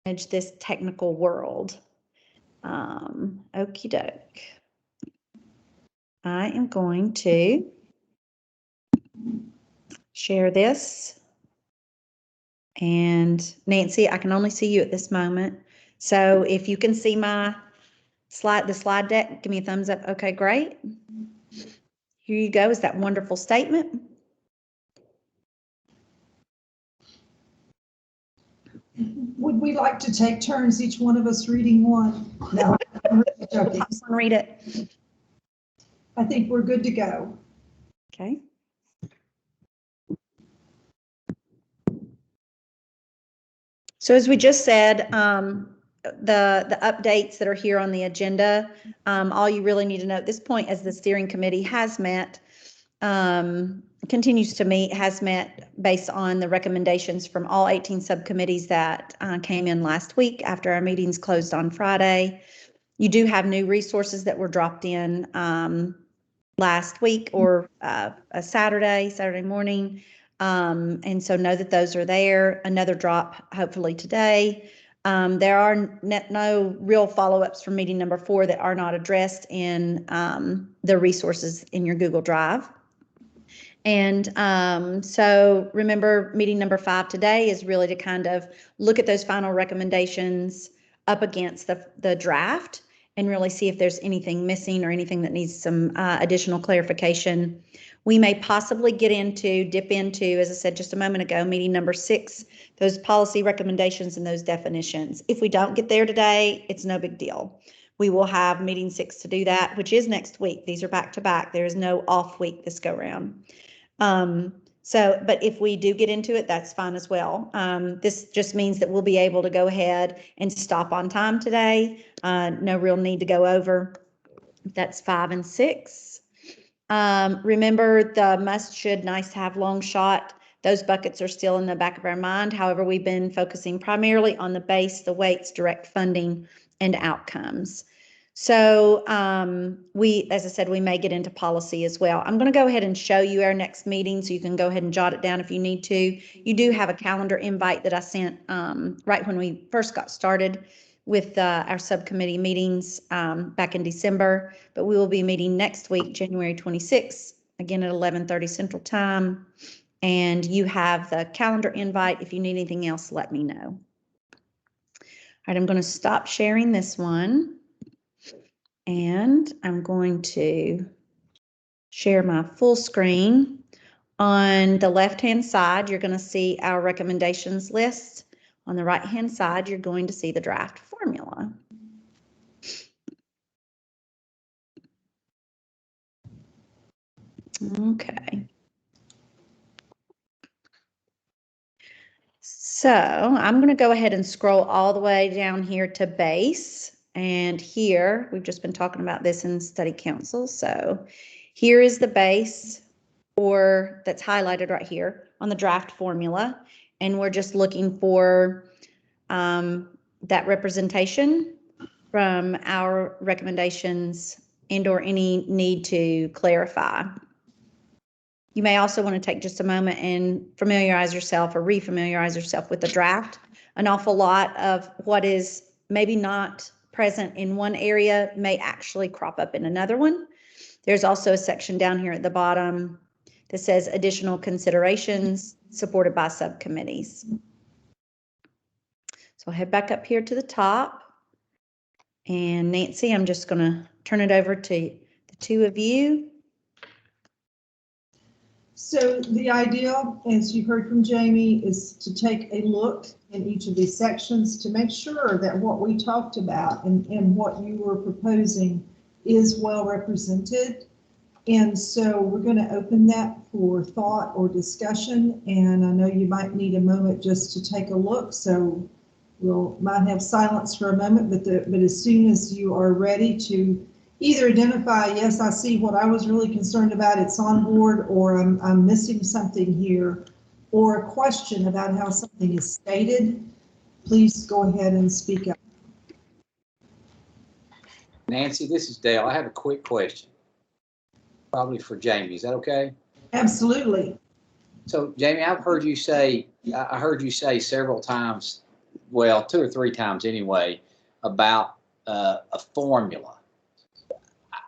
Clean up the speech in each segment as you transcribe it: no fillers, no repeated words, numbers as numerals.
manage this technical world. Okie doke. I am going to share this. And Nancy, I can only see you at this moment. So if you can see my slide, the slide deck, give me a thumbs up. Okay, great. Here you go. Is that wonderful statement? Would we like to take turns, each one of us reading one? No, I'm joking. Read it. I think we're good to go. Okay. So as we just said, the updates that are here on the agenda, all you really need to know at this point is the steering committee has met, continues to meet, has met based on the recommendations from all 18 subcommittees that came in last week after our meetings closed on Friday. You do have new resources that were dropped in last week or a Saturday morning. And so know that those are there. Another drop hopefully today. There are no real follow-ups from meeting number 4 that are not addressed in the resources in your Google Drive. And so remember, meeting number 5 today is really to kind of look at those final recommendations up against the draft and really see if there's anything missing or anything that needs some additional clarification. We may possibly dip into, as I said just a moment ago, meeting number 6, those policy recommendations and those definitions. If we don't get there today, it's no big deal. We will have meeting 6 to do that, which is next week. These are back to back. There is no off week this go round. But if we do get into it, that's fine as well. This just means that we'll be able to go ahead and stop on time today. No real need to go over. That's 5 and 6. Remember the must, should, nice to have, long shot. Those buckets are still in the back of our mind. However, we've been focusing primarily on the base, the weights, direct funding, and outcomes. So as I said, we may get into policy as well. I'm going to go ahead and show you our next meeting so you can go ahead and jot it down if you need to. You do have a calendar invite that I sent right when we first got started with our subcommittee meetings back in December, but we will be meeting next week, January 26th, again at 11:30 Central Time. And you have the calendar invite. If you need anything else, let me know. All right, I'm going to stop sharing this one. And I'm going to share my full screen. On the left-hand side, you're going to see our recommendations list. On the right-hand side, you're going to see the draft formula. Okay. So I'm going to go ahead and scroll all the way down here to base. And here, we've just been talking about this in study council. So here is the base, or that's highlighted right here on the draft formula. And we're just looking for that representation from our recommendations and or any need to clarify. You may also want to take just a moment and familiarize yourself or refamiliarize yourself with the draft. An awful lot of what is maybe not present in one area may actually crop up in another one. There's also a section down here at the bottom that says additional considerations supported by subcommittees. So I'll head back up here to the top. And Nancy, I'm just going to turn it over to the two of you. So the idea, as you heard from Jamie, is to take a look in each of these sections to make sure that what we talked about and what you were proposing is well represented. And so we're going to open that for thought or discussion. And I know you might need a moment just to take a look. So might have silence for a moment, but as soon as you are ready to either identify, yes, I see what I was really concerned about, it's on board, or I'm missing something here, or a question about how something is stated, please go ahead and speak up. Nancy, this is Dale. I have a quick question, probably for Jamie. Is that okay? Absolutely. So, Jamie, I've heard you say, I heard you say several times well, 2 or 3 times anyway, about a formula.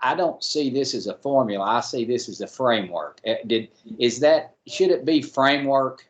I don't see this as a formula. I see this as a framework. Should it be framework?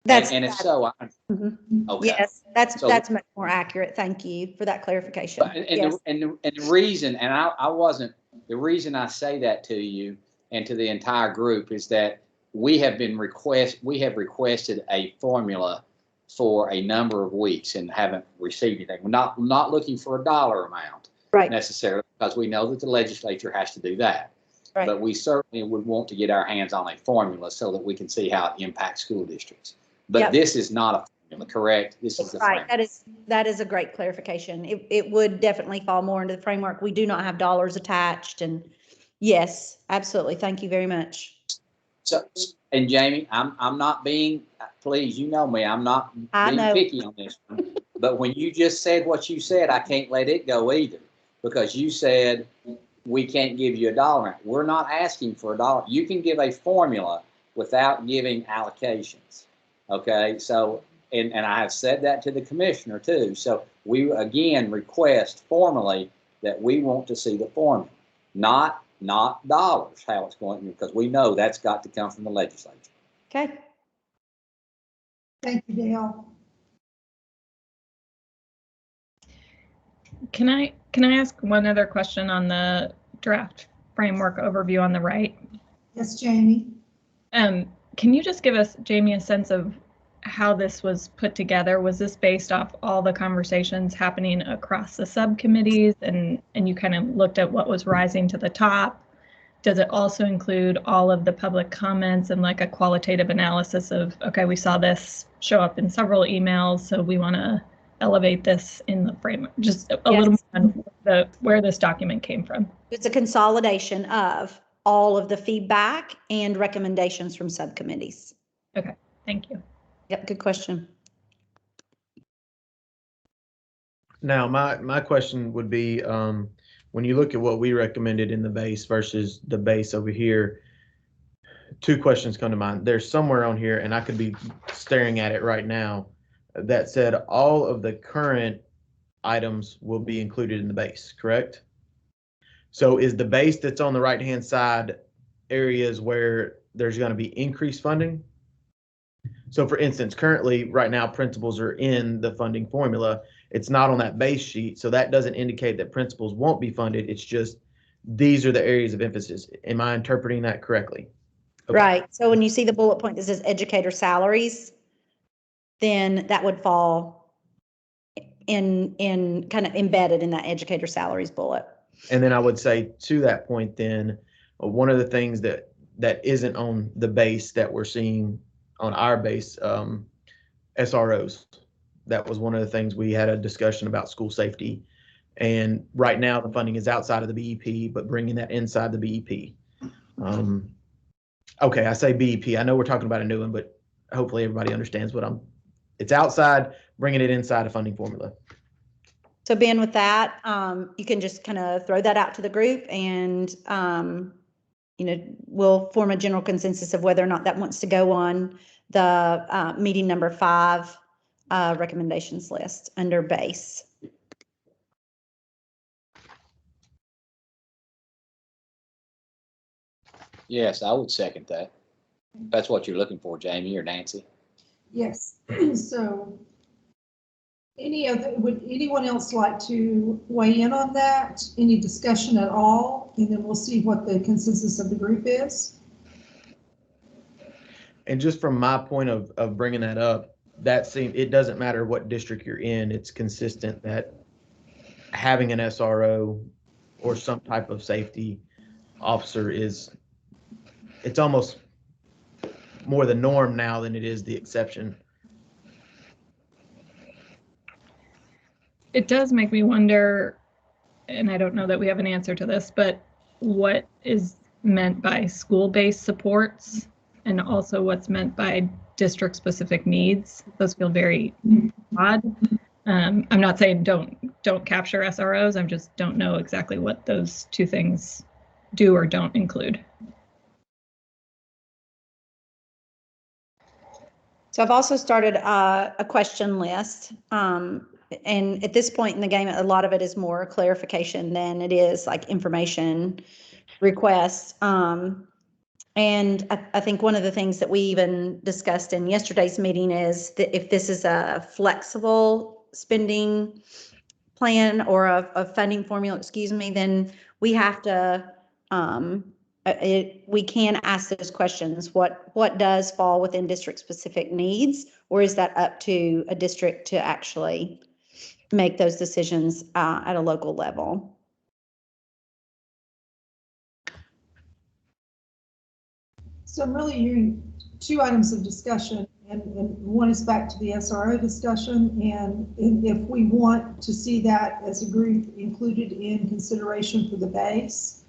And if so, okay. Yes, that's much more accurate. Thank you for that clarification. And the reason, and I wasn't, the reason I say that to you and to the entire group is that we have requested a formula for a number of weeks and haven't received anything. We're not looking for a dollar amount necessarily, because we know that the legislature has to do that. Right. But we certainly would want to get our hands on a formula so that we can see how it impacts school districts. But this is not a formula, correct? This is the framework. That is a great clarification. It would definitely fall more into the framework. We do not have dollars attached, and yes, absolutely. Thank you very much. So, and Jamie, I'm not being, please, you know me, I'm not being picky on this one. But when you just said what you said, I can't let it go either, because you said we can't give you a dollar. We're not asking for a dollar. You can give a formula without giving allocations. Okay, so, and I have said that to the commissioner too. So we again request formally that we want to see the formula, not dollars, how it's going, because we know that's got to come from the legislature. Okay. Thank you, Dale. Can I ask one other question on the draft framework overview on the right? Yes, Jamie. Can you just give us, Jamie, a sense of how this was put together? Was this based off all the conversations happening across the subcommittees, and you kind of looked at what was rising to the top? Does it also include all of the public comments and like a qualitative analysis of, okay, we saw this show up in several emails, so we want to elevate this in the framework? Just a little more on where this document came from. It's a consolidation of all of the feedback and recommendations from subcommittees. Okay, thank you. Yep, good question. Now, my question would be, when you look at what we recommended in the base versus the base over here, 2 questions come to mind. There's somewhere on here, and I could be staring at it right now, that said all of the current items will be included in the base, correct? So is the base that's on the right-hand side areas where there's going to be increased funding? So for instance, currently right now principals are in the funding formula. It's not on that base sheet, so that doesn't indicate that principals won't be funded. It's just these are the areas of emphasis. Am I interpreting that correctly? Okay. Right. So when you see the bullet point that says educator salaries, then that would fall in kind of embedded in that educator salaries bullet. And then I would say to that point then, one of the things that isn't on the base that we're seeing on our base, SROs. That was one of the things we had a discussion about, school safety. And right now the funding is outside of the BEP, but bringing that inside the BEP. Okay, I say BEP. I know we're talking about a new one, but hopefully everybody understands it's outside, bringing it inside a funding formula. So Ben, with that, you can just kind of throw that out to the group, and we'll form a general consensus of whether or not that wants to go on the meeting number 5 recommendations list under base. Yes, I would second that. That's what you're looking for, Jamie or Nancy. Yes. So would anyone else like to weigh in on that? Any discussion at all? And then we'll see what the consensus of the group is. And just from my point of bringing that up, it doesn't matter what district you're in, it's consistent that having an SRO or some type of safety officer it's almost more the norm now than it is the exception. It does make me wonder, and I don't know that we have an answer to this, but what is meant by school-based supports, and also what's meant by district-specific needs? Those feel very odd. I'm not saying don't capture SROs. I just don't know exactly what those 2 things do or don't include. So I've also started a question list. And at this point in the game, a lot of it is more clarification than it is like information requests. And I think one of the things that we even discussed in yesterday's meeting is that if this is a flexible spending plan or a funding formula, excuse me, then we have to, we can ask those questions. What does fall within district specific needs, or is that up to a district to actually make those decisions at a local level? So I'm really hearing two items of discussion, and one is back to the SRO discussion, and if we want to see that as a group included in consideration for the base.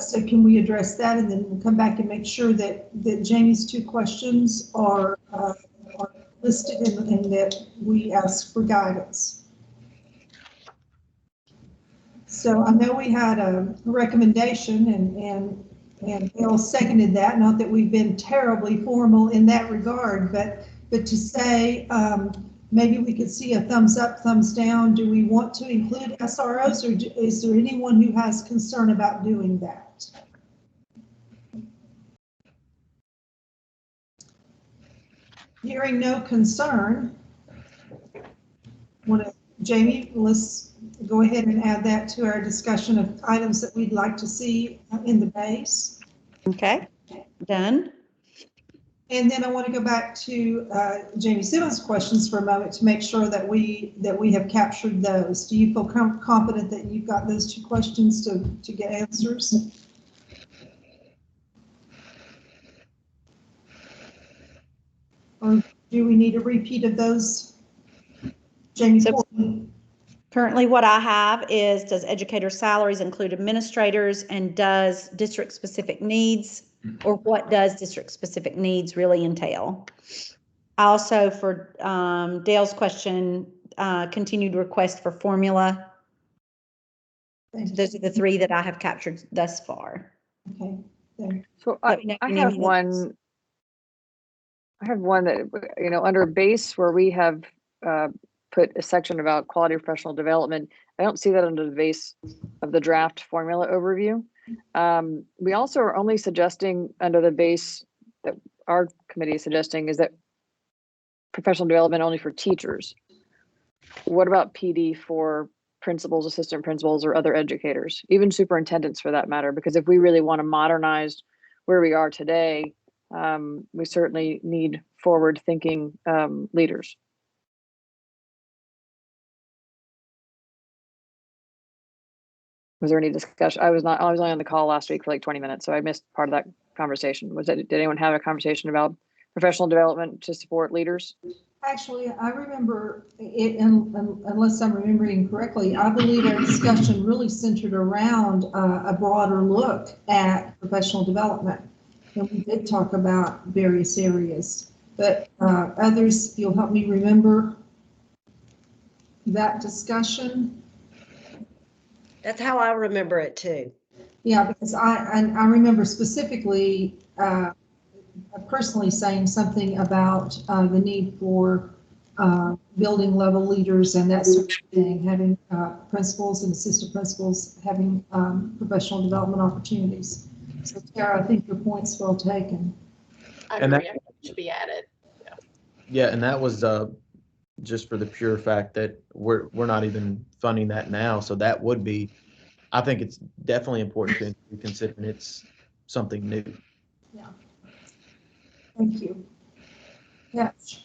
So can we address that, and then we'll come back and make sure that Jamie's two questions are listed and that we ask for guidance. So I know we had a recommendation, and Bill seconded that. Not that we've been terribly formal in that regard, but to say maybe we could see a thumbs up, thumbs down. Do we want to include SROs, or is there anyone who has concern about doing that? Hearing no concern, Jamie, let's go ahead and add that to our discussion of items that we'd like to see in the base. Okay, done. And then I want to go back to Jamie Simmons' questions for a moment to make sure that we have captured those. Do you feel confident that you've got those two questions to get answers? Or do we need a repeat of those? Jamie, so currently what I have is, does educator salaries include administrators, and does district specific needs, or what does district specific needs really entail? Also for Dale's question, continued request for formula. Those are the three that I have captured thus far. Okay. There. So I have one. I have one that, you know, under base where we have put a section about quality professional development. I don't see that under the base of the draft formula overview. We also are only suggesting under the base that our committee is suggesting is that professional development only for teachers. What about PD for principals, assistant principals, or other educators, even superintendents for that matter? Because if we really want to modernize where we are today, we certainly need forward-thinking leaders. Was there any discussion? I was only on the call last week for like 20 minutes, so I missed part of that conversation. Did anyone have a conversation about professional development to support leaders? Actually, I remember it, and unless I'm remembering correctly, I believe our discussion really centered around a broader look at professional development. And we did talk about various areas, but others, you'll help me remember that discussion. That's how I remember it too. Yeah, because I remember specifically personally saying something about the need for building level leaders and that sort of thing, having principals and assistant principals having professional development opportunities. So Tara, I think your point's well taken. And that should be added. Yeah, and that was just for the pure fact that we're not even funding that now. So that would be, I think it's definitely important to consider it's something new. Yeah. Thank you. Yes.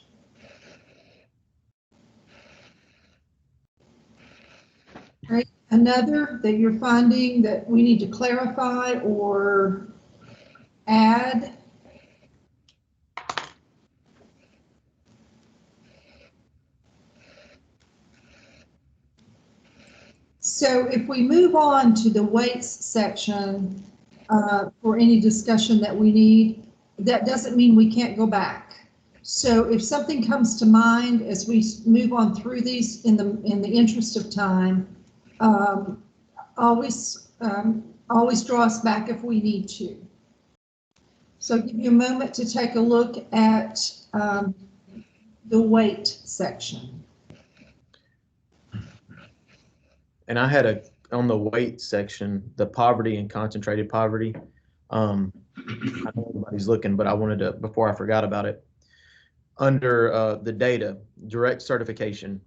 Right. Another that you're finding that we need to clarify or add? So if we move on to the weights section for any discussion that we need, that doesn't mean we can't go back. So if something comes to mind as we move on through these in the interest of time, always draw us back if we need to. So I'll give you a moment to take a look at the weight section. And I had on the weight section, the poverty and concentrated poverty. I know everybody's looking, but I wanted to, before I forgot about it, under the data, direct certification.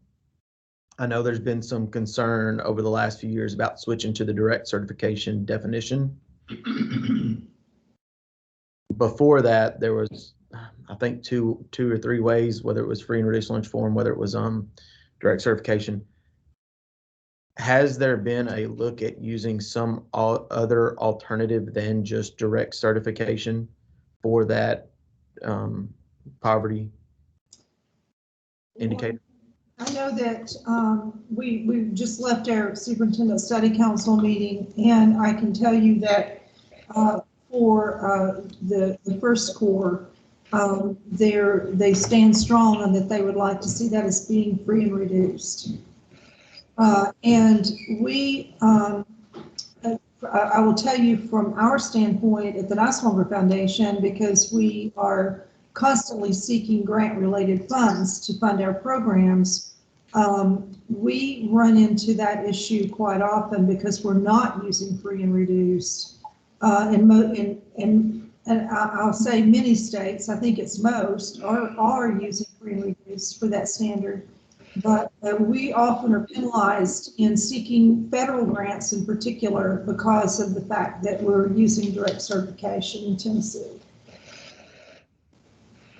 I know there's been some concern over the last few years about switching to the direct certification definition. Before that, there was, I think, two or three ways, whether it was free and reduced lunch form, whether it was direct certification. Has there been a look at using some other alternative than just direct certification for that poverty indicator? I know that we just left our superintendent study council meeting, and I can tell you that for the first core, they stand strong on that they would like to see that as being free and reduced. And we, I will tell you from our standpoint at the Niswonger Foundation, because we are constantly seeking grant-related funds to fund our programs, we run into that issue quite often because we're not using free and reduced. And I'll say many states, I think it's most, are using free and reduced for that standard. But we often are penalized in seeking federal grants in particular because of the fact that we're using direct certification in Tennessee.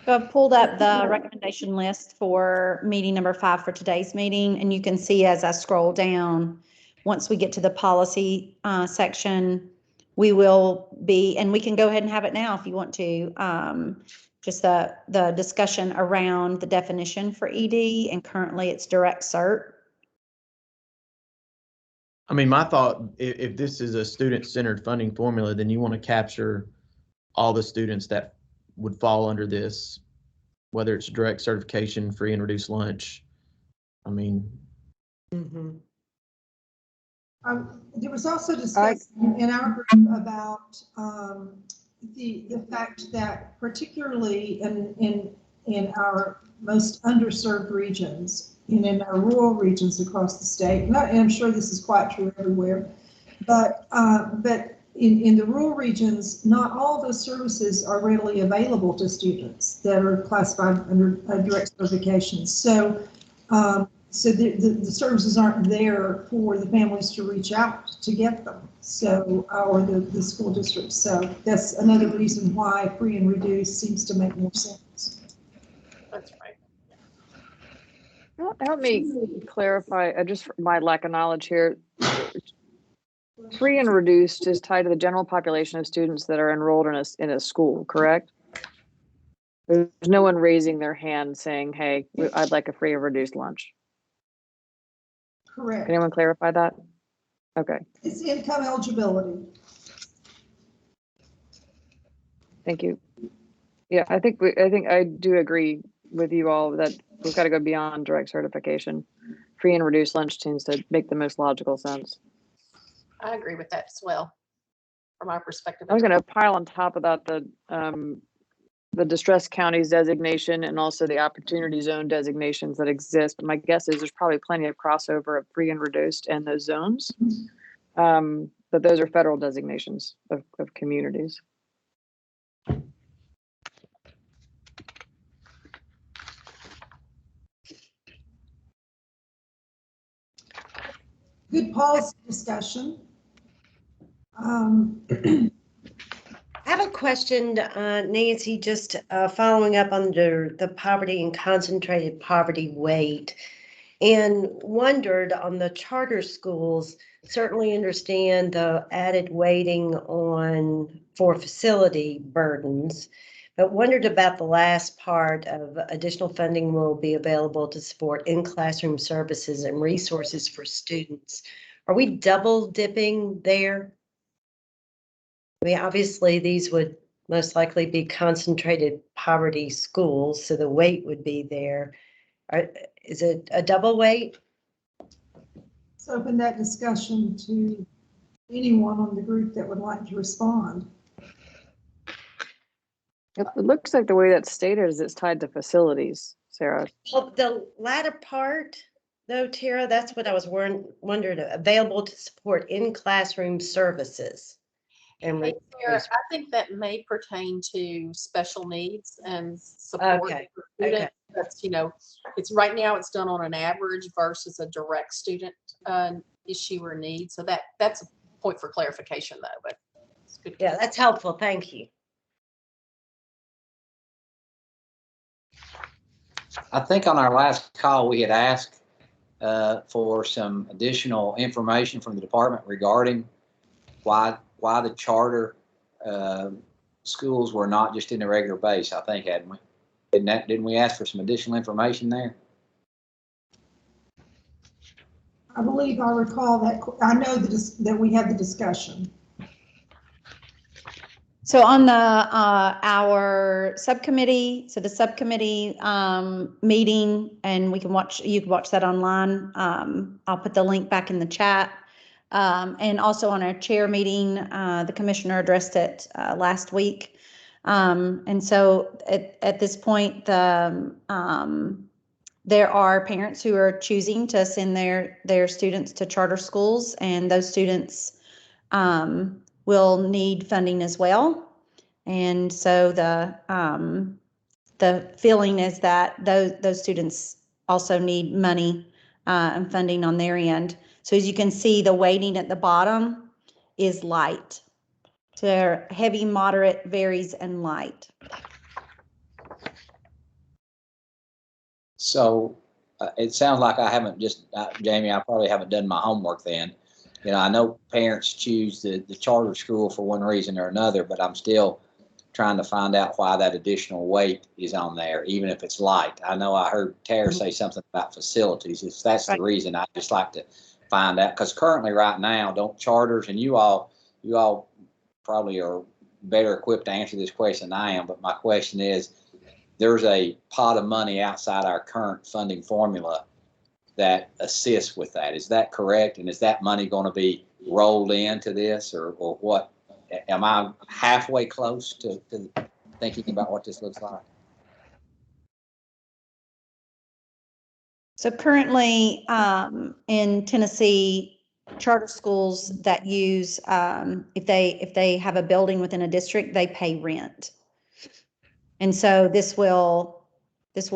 So I've pulled up the recommendation list for meeting number 5 for today's meeting, and you can see as I scroll down, once we get to the policy section, we will be, and we can go ahead and have it now if you want to, just the discussion around the definition for ED, and currently it's direct cert. I mean, my thought, if this is a student-centered funding formula, then you want to capture all the students that would fall under this, whether it's direct certification, free and reduced lunch. I mean. Mm-hmm. There was also discussion in our group about the fact that particularly in our most underserved regions and in our rural regions across the state, and I'm sure this is quite true everywhere, but in the rural regions, not all those services are readily available to students that are classified under direct certification. So so the services aren't there for the families to reach out to get them, so, or the school districts. So that's another reason why free and reduced seems to make more sense. That's right. Well, help me clarify, just for my lack of knowledge here. Free and reduced is tied to the general population of students that are enrolled in a school, correct? There's no one raising their hand saying, hey, I'd like a free or reduced lunch. Correct. Can anyone clarify that? Okay. It's income eligibility. Thank you. Yeah, I think I do agree with you all that we've got to go beyond direct certification. Free and reduced lunch tends to make the most logical sense. I agree with that as well, from our perspective. I was going to pile on top of that the distressed counties designation and also the opportunity zone designations that exist. But my guess is there's probably plenty of crossover of free and reduced and those zones. But those are federal designations of communities. Good policy discussion. I have a question, Nancy, just following up under the poverty and concentrated poverty weight, and wondered on the charter schools, certainly understand the added weighting for facility burdens, but wondered about the last part of additional funding will be available to support in-classroom services and resources for students. Are we double dipping there? I mean, obviously, these would most likely be concentrated poverty schools, so the weight would be there. Is it a double weight? Let's open that discussion to anyone on the group that would like to respond. It looks like the way that's stated is it's tied to facilities, Sarah. Well, the latter part, though, Tara, that's what I was wondering, available to support in-classroom services. And Hey, Sarah, I think that may pertain to special needs and support Okay, for students. okay. That's, it's right now it's done on an average versus a direct student issue or need. So that's a point for clarification though, but it's good. Yeah, that's helpful. Thank you. I think on our last call, we had asked for some additional information from the department regarding why the charter schools were not just in the regular base. I think, hadn't we? Didn't we ask for some additional information there? I believe I recall that. I know that we had the discussion. So on the our subcommittee, so the subcommittee meeting, and you can watch that online. I'll put the link back in the chat. And also on our chair meeting, the commissioner addressed it last week. And so at this point, there are parents who are choosing to send their students to charter schools, and those students will need funding as well. And so the feeling is that those students also need money and funding on their end. So as you can see, the weighting at the bottom is light. So they're heavy, moderate, varies, and light. So it sounds like I haven't Jamie, I probably haven't done my homework then. I know parents choose the charter school for one reason or another, but I'm still trying to find out why that additional weight is on there, even if it's light. I know I heard Tara say something about facilities. If that's the reason, I'd just like to find out, because currently right now, don't charters, and you all probably are better equipped to answer this question than I am, but my question is, there's a pot of money outside our current funding formula that assists with that. Is that correct? And is that money going to be rolled into this, or what? Am I halfway close to thinking about what this looks like? So currently in Tennessee, charter schools that use, if they have a building within a district, they pay rent. And so this will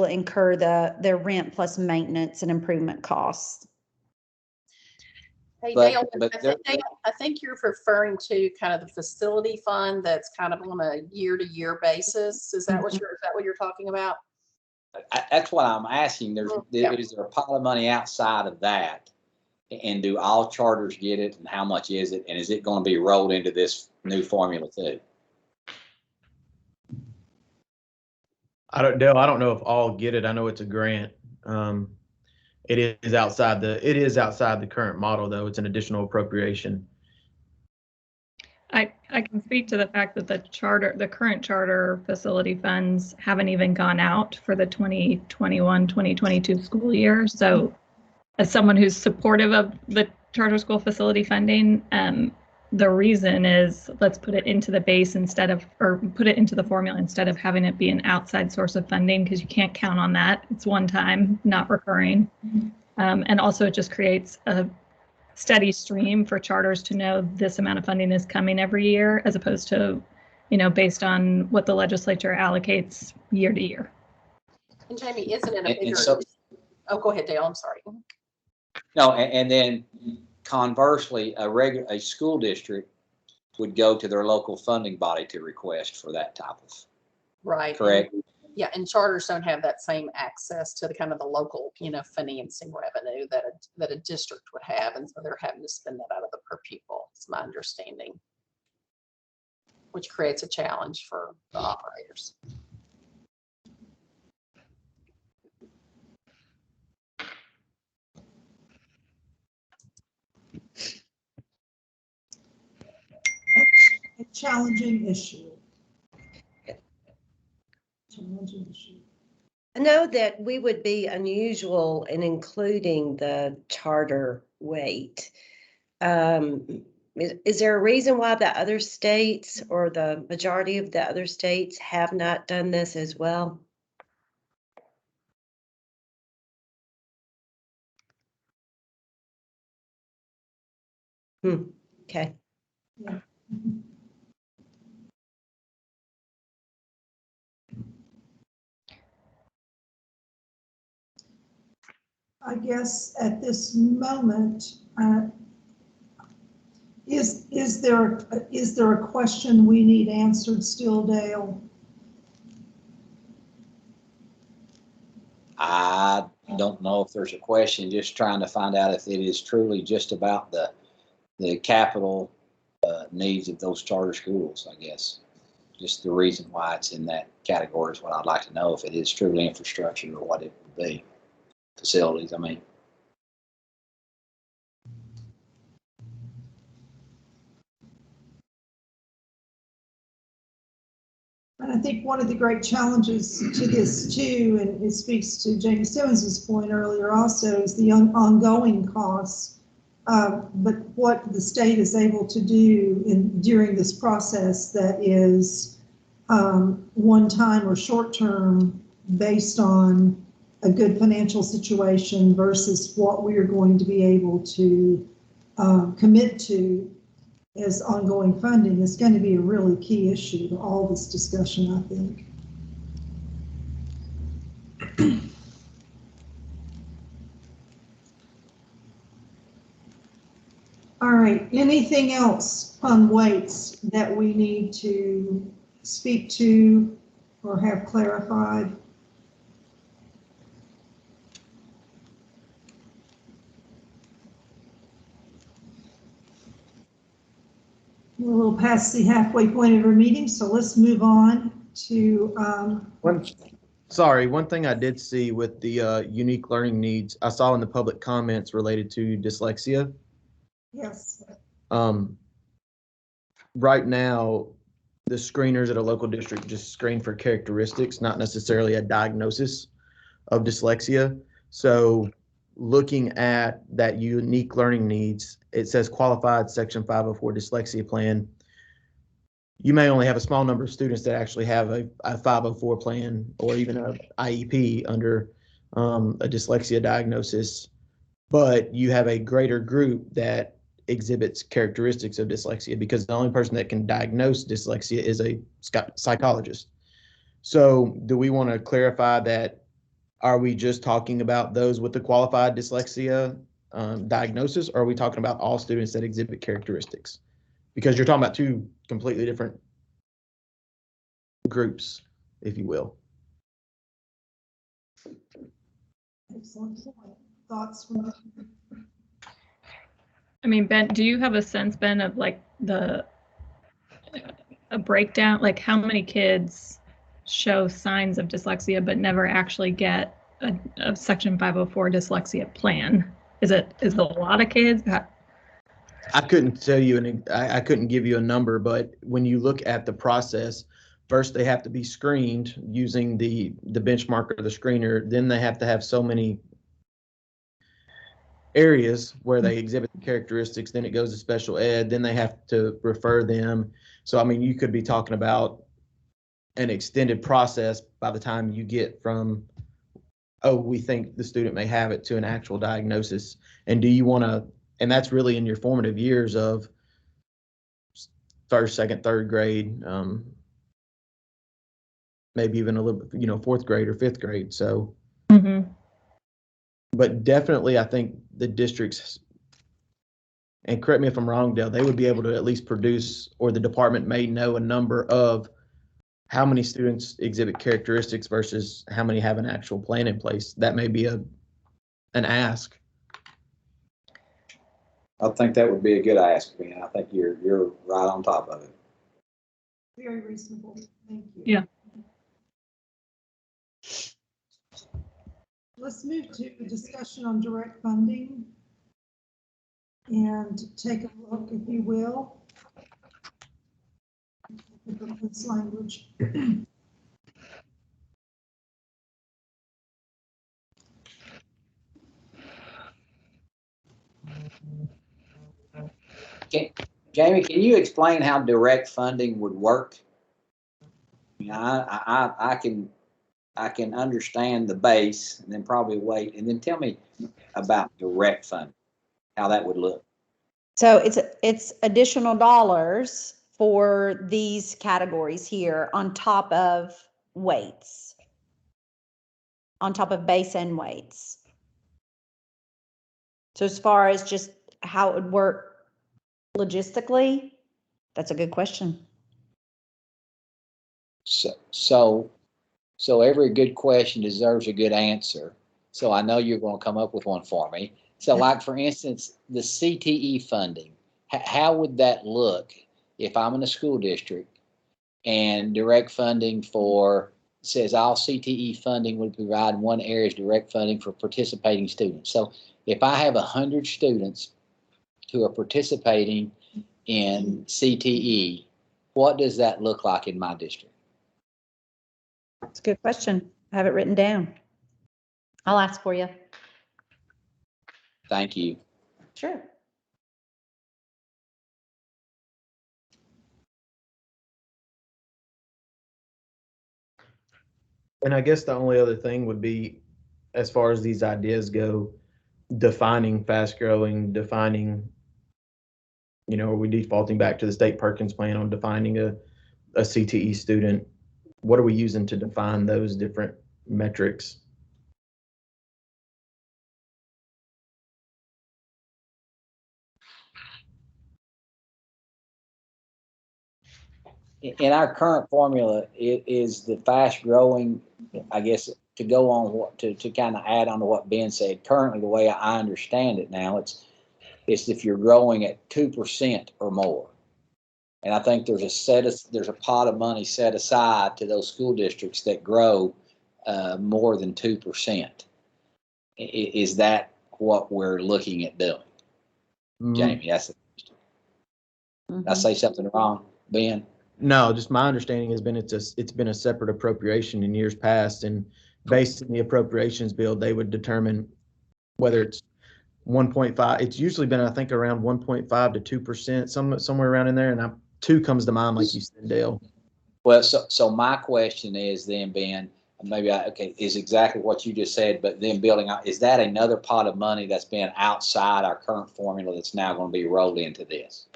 incur their rent plus maintenance and improvement costs. Hey, Dale, I think you're referring to kind of the facility fund that's kind of on a year-to-year basis. Is that what you're talking about? That's what I'm asking. Is there a pot of money outside of that? And do all charters get it? And how much is it? And is it going to be rolled into this new formula too? Dale, I don't know if all get it. I know it's a grant. It is outside the current model, though. It's an additional appropriation. I can speak to the fact that the current charter facility funds haven't even gone out for the 2021-2022 school year. So as someone who's supportive of the charter school facility funding, the reason is let's put it into the base or put it into the formula instead of having it be an outside source of funding, because you can't count on that. It's one time, not recurring. And also it just creates a steady stream for charters to know this amount of funding is coming every year, as opposed to, based on what the legislature allocates year to year. And Jamie, isn't it a bigger? Oh, go ahead, Dale. I'm sorry. No, and then conversely, a school district would go to their local funding body to request for that type of. Right. Correct. Yeah, and charters don't have that same access to the kind of the local, financing revenue that a district would have, and so they're having to spend that out of the per pupil. It's my understanding, which creates a challenge for the operators. A challenging issue. Challenging issue. I know that we would be unusual in including the charter weight. is there a reason why the other states or the majority of the other states have not done this as well? Okay. Yeah. I guess at this moment, is there a question we need answered still, Dale? I don't know if there's a question, just trying to find out if it is truly just about the capital needs of those charter schools, I guess. Just the reason why it's in that category is what I'd like to know, if it is truly infrastructure or what it would be. Facilities, I mean. And I think one of the great challenges to this too, and it speaks to Jamie Simmons's point earlier also, is the ongoing costs. But what the state is able to do during this process that is one time or short term based on a good financial situation versus what we are going to be able to commit to as ongoing funding is going to be a really key issue to all this discussion, I think. All right, anything else on weights that we need to speak to or have clarified? We're a little past the halfway point of our meeting, so let's move on to. One thing I did see with the unique learning needs, I saw in the public comments related to dyslexia. Yes. Right now, the screeners at a local district just screen for characteristics, not necessarily a diagnosis of dyslexia. So looking at that unique learning needs, it says qualified Section 504 dyslexia plan. You may only have a small number of students that actually have a 504 plan or even a IEP under a dyslexia diagnosis, but you have a greater group that exhibits characteristics of dyslexia, because the only person that can diagnose dyslexia is a psychologist. So do we want to clarify that? Are we just talking about those with the qualified dyslexia diagnosis, or are we talking about all students that exhibit characteristics? Because you're talking about two completely different groups, if you will. Excellent point. Thoughts from I mean, Ben, do you have a sense, Ben, of like a breakdown, like how many kids show signs of dyslexia but never actually get a Section 504 dyslexia plan? Is it a lot of kids? I couldn't tell you, and I couldn't give you a number, but when you look at the process, first they have to be screened using the benchmark or the screener. Then they have to have so many areas where they exhibit the characteristics. Then it goes to special ed. Then they have to refer them. So, I mean, you could be talking about an extended process by the time you get from, oh, we think the student may have it, to an actual diagnosis. And do you want to, and that's really in your formative years of first, second, third grade, maybe even a little, fourth grade or fifth grade. So, but definitely, I think the districts, and correct me if I'm wrong, Dale, they would be able to at least produce, or the department may know a number of how many students exhibit characteristics versus how many have an actual plan in place. That may be an ask. I think that would be a good ask, Ben. I think you're right on top of it. very reasonable. Thank you. Yeah. Let's move to a discussion on direct funding and take a look, if you will, at this language. Jamie, can you explain how direct funding would work? I can understand the base and then probably wait, and then tell me about direct funding, how that would look. So it's additional dollars for these categories here on top of weights, on top of base and weights. So as far as just how it would work logistically, that's a good question. So every good question deserves a good answer. So I know you're going to come up with one for me. So like, for instance, the CTE funding, how would that look if I'm in a school district and direct funding says all CTE funding would provide one area's direct funding for participating students. So if I have 100 students who are participating in CTE, what does that look like in my district? That's a good question. I have it written down. I'll ask for you. Thank you. Sure. And I guess the only other thing would be, as far as these ideas go, defining fast growing, defining, are we defaulting back to the state Perkins plan on defining a CTE student? What are we using to define those different metrics? In our current formula, it is the fast growing, I guess, to go on to kind of add on to what Ben said. Currently, the way I understand it now, it's if you're growing at 2% or more. And I think there's a pot of money set aside to those school districts that grow more than 2%. Is that what we're looking at doing? Jamie, that's it. Did I say something wrong, Ben? No, just my understanding has been it's been a separate appropriation in years past, and based on the appropriations bill, they would determine whether it's 1.5. It's usually been, I think, around 1.5 to 2%, somewhere around in there, and 2 comes to mind, like you said, Dale. Well, so my question is then, Ben, is exactly what you just said, but then building out, is that another pot of money that's been outside our current formula that's now going to be rolled into this?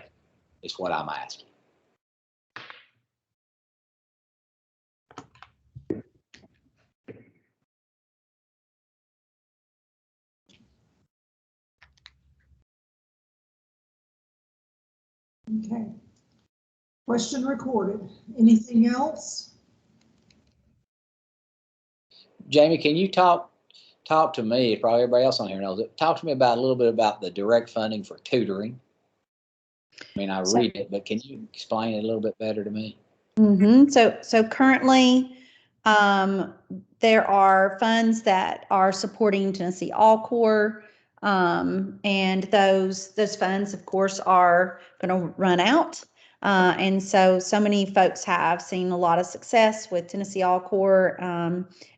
Is what I'm asking. Okay. Question recorded. Anything else? Jamie, can you talk to me, probably everybody else on here knows it, talk to me about a little bit about the direct funding for tutoring. I mean, I read it, but can you explain it a little bit better to me? So currently, there are funds that are supporting Tennessee All-Core, and those funds, of course, are going to run out. And so many folks have seen a lot of success with Tennessee All-Core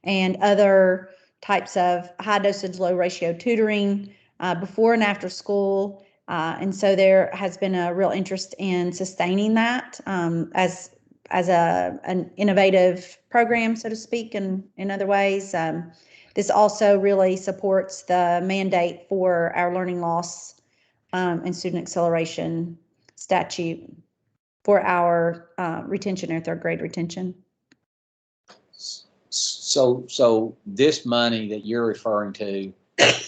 and other types of high dosage, low ratio tutoring before and after school. And so there has been a real interest in sustaining that as an innovative program, so to speak, in other ways. This also really supports the mandate for our learning loss and student acceleration statute for our retention, our third grade retention. So this money that you're referring to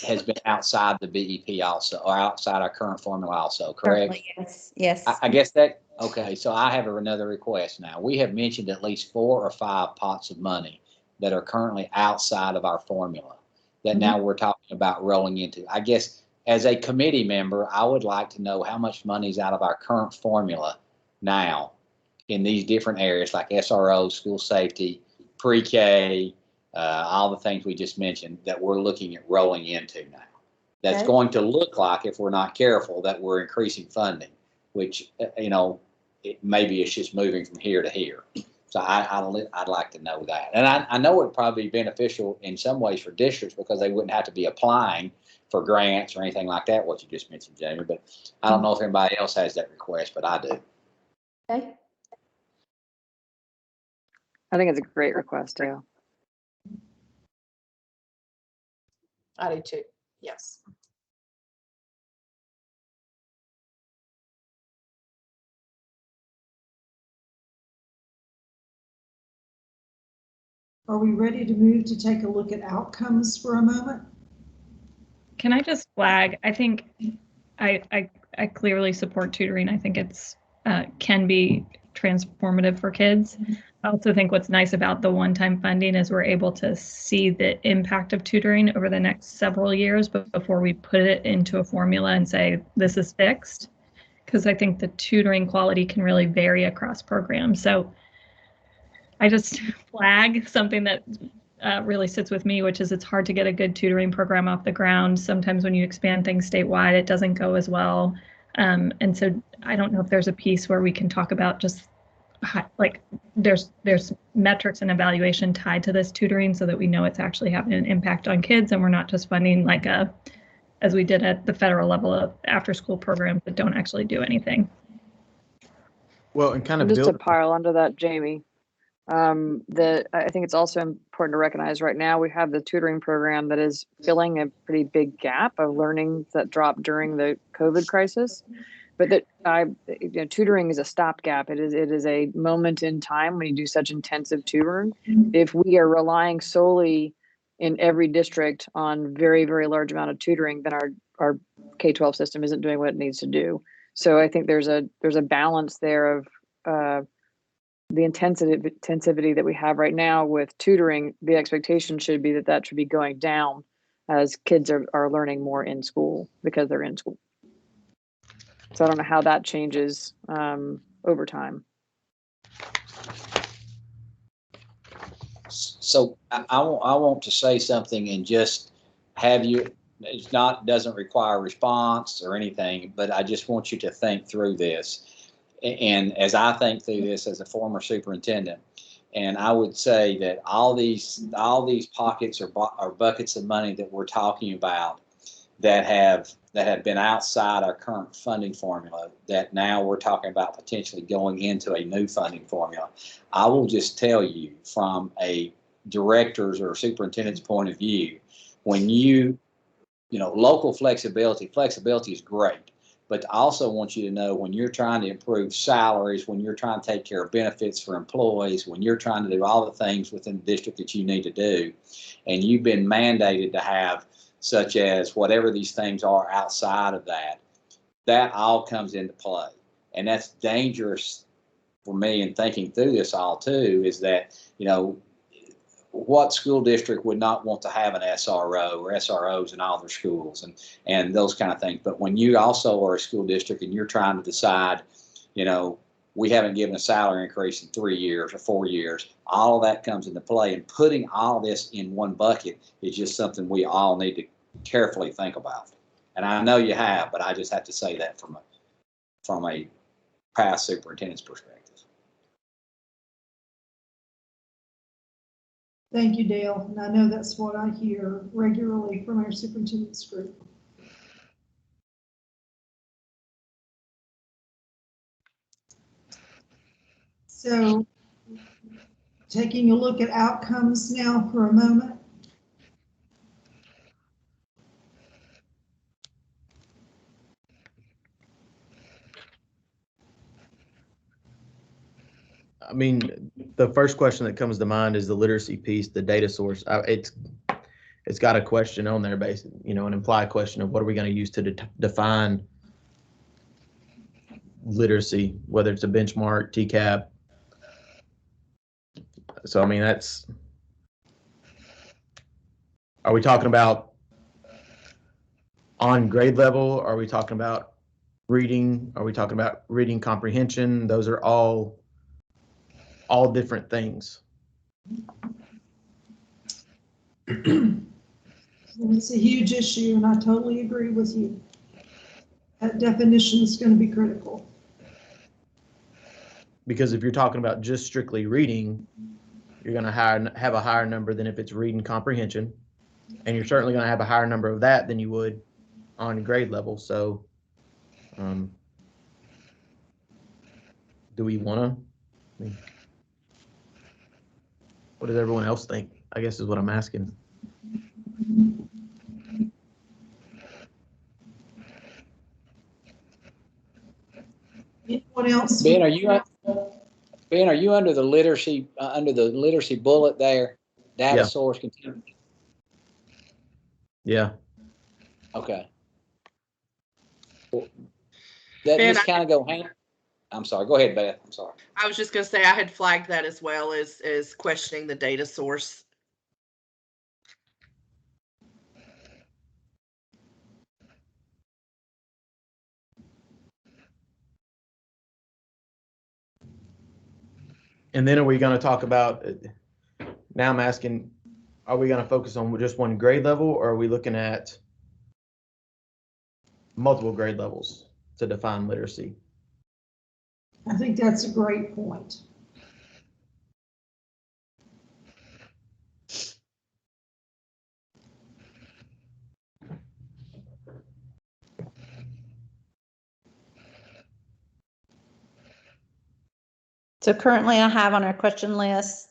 has been outside the BEP also, or outside our current formula also, correct? Currently, yes. I guess that, okay, so I have another request now. We have mentioned at least 4 or 5 pots of money that are currently outside of our formula that now we're talking about rolling into. I guess as a committee member, I would like to know how much money is out of our current formula now in these different areas like SRO, school safety, pre-K, all the things we just mentioned that we're looking at rolling into now. That's going to look like, if we're not careful, that we're increasing funding, which, maybe it's just moving from here to here. So I'd like to know that. And I know it would probably be beneficial in some ways for districts because they wouldn't have to be applying for grants or anything like that, what you just mentioned, Jamie, but I don't know if anybody else has that request, but I do. Okay. I think it's a great request too. I do too, yes. Are we ready to move to take a look at outcomes for a moment? Can I just flag? I think I clearly support tutoring. I think it's can be transformative for kids. I also think what's nice about the one-time funding is we're able to see the impact of tutoring over the next several years, but before we put it into a formula and say this is fixed, because I think the tutoring quality can really vary across programs. So I just flag something that really sits with me, which is it's hard to get a good tutoring program off the ground. Sometimes when you expand things statewide, it doesn't go as well. And so I don't know if there's a piece where we can talk about just like there's metrics and evaluation tied to this tutoring so that we know it's actually having an impact on kids and we're not just funding like as we did at the federal level of after school programs that don't actually do anything. Well, and kind of just to pile onto that, Jamie, I think it's also important to recognize right now we have the tutoring program that is filling a pretty big gap of learning that dropped during the COVID crisis. But that tutoring is a stopgap. It is a moment in time when you do such intensive tutoring. If we are relying solely in every district on very, very large amount of tutoring, then our K-12 system isn't doing what it needs to do. So I think there's a balance there of the intensivity that we have right now with tutoring. The expectation should be that should be going down as kids are learning more in school because they're in school. So I don't know how that changes over time. So I want to say something and just have you, doesn't require a response or anything, but I just want you to think through this. And as I think through this as a former superintendent, and I would say that all these pockets or buckets of money that we're talking about that have been outside our current funding formula, that now we're talking about potentially going into a new funding formula. I will just tell you from a director's or superintendent's point of view, when local flexibility is great. But I also want you to know when you're trying to improve salaries, when you're trying to take care of benefits for employees, when you're trying to do all the things within the district that you need to do, and you've been mandated to have such as whatever these things are outside of that all comes into play. And that's dangerous for me in thinking through this all too, is that, what school district would not want to have an SRO or SROs in all their schools and those kind of things. But when you also are a school district and you're trying to decide, we haven't given a salary increase in 3 years or 4 years, all of that comes into play. And putting all this in one bucket is just something we all need to carefully think about. And I know you have, but I just have to say that from a past superintendent's perspective. Thank you, Dale. And I know that's what I hear regularly from our superintendent's group. So, taking a look at outcomes now for a moment. I mean, the first question that comes to mind is the literacy piece, the data source. It's got a question on there, basically, an implied question of what are we going to use to define literacy, whether it's a benchmark, TCAP. So, I mean, are we talking about on grade level? Are we talking about reading? Are we talking about reading comprehension? Those are all different things. It's a huge issue, and I totally agree with you. That definition is going to be critical. Because if you're talking about just strictly reading, you're going to have a higher number than if it's reading comprehension. And you're certainly going to have a higher number of that than you would on grade level. So do we want to? What does everyone else think? I guess is what I'm asking. Anyone else? Ben, are you under the literacy bullet there? Data Yeah. source content. Yeah. Okay. That Ben, just kind of go hand. I'm sorry. Go ahead, Beth. I'm sorry. I was just going to say I had flagged that as well as questioning the data source. And then are we going to talk about, now I'm asking, are we going to focus on just one grade level, or are we looking at multiple grade levels to define literacy? I think that's a great point. So currently I have on our question list,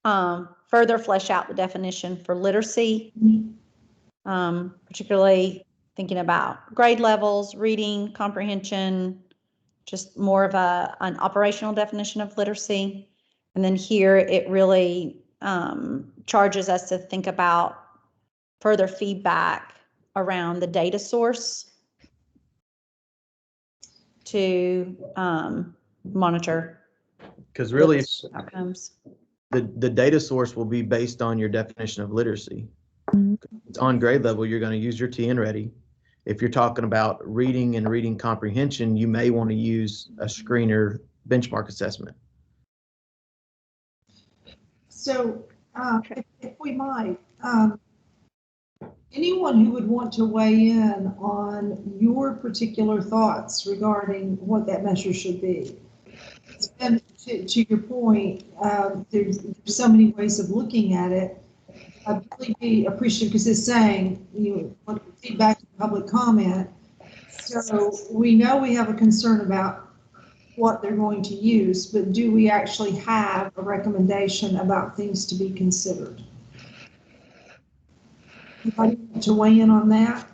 further flesh out the definition for literacy, particularly thinking about grade levels, reading, comprehension, just more of an operational definition of literacy. And then here it really charges us to think about further feedback around the data source to monitor Because really, outcomes. the data source will be based on your definition of literacy. It's on grade level, you're going to use your TN Ready. If you're talking about reading and reading comprehension, you may want to use a screener benchmark assessment. So if we might, anyone who would want to weigh in on your particular thoughts regarding what that measure should be. And to your point, there's so many ways of looking at it. I'd really be appreciative because it's saying you want feedback and public comment. So we know we have a concern about what they're going to use, but do we actually have a recommendation about things to be considered? Anybody want to weigh in on that?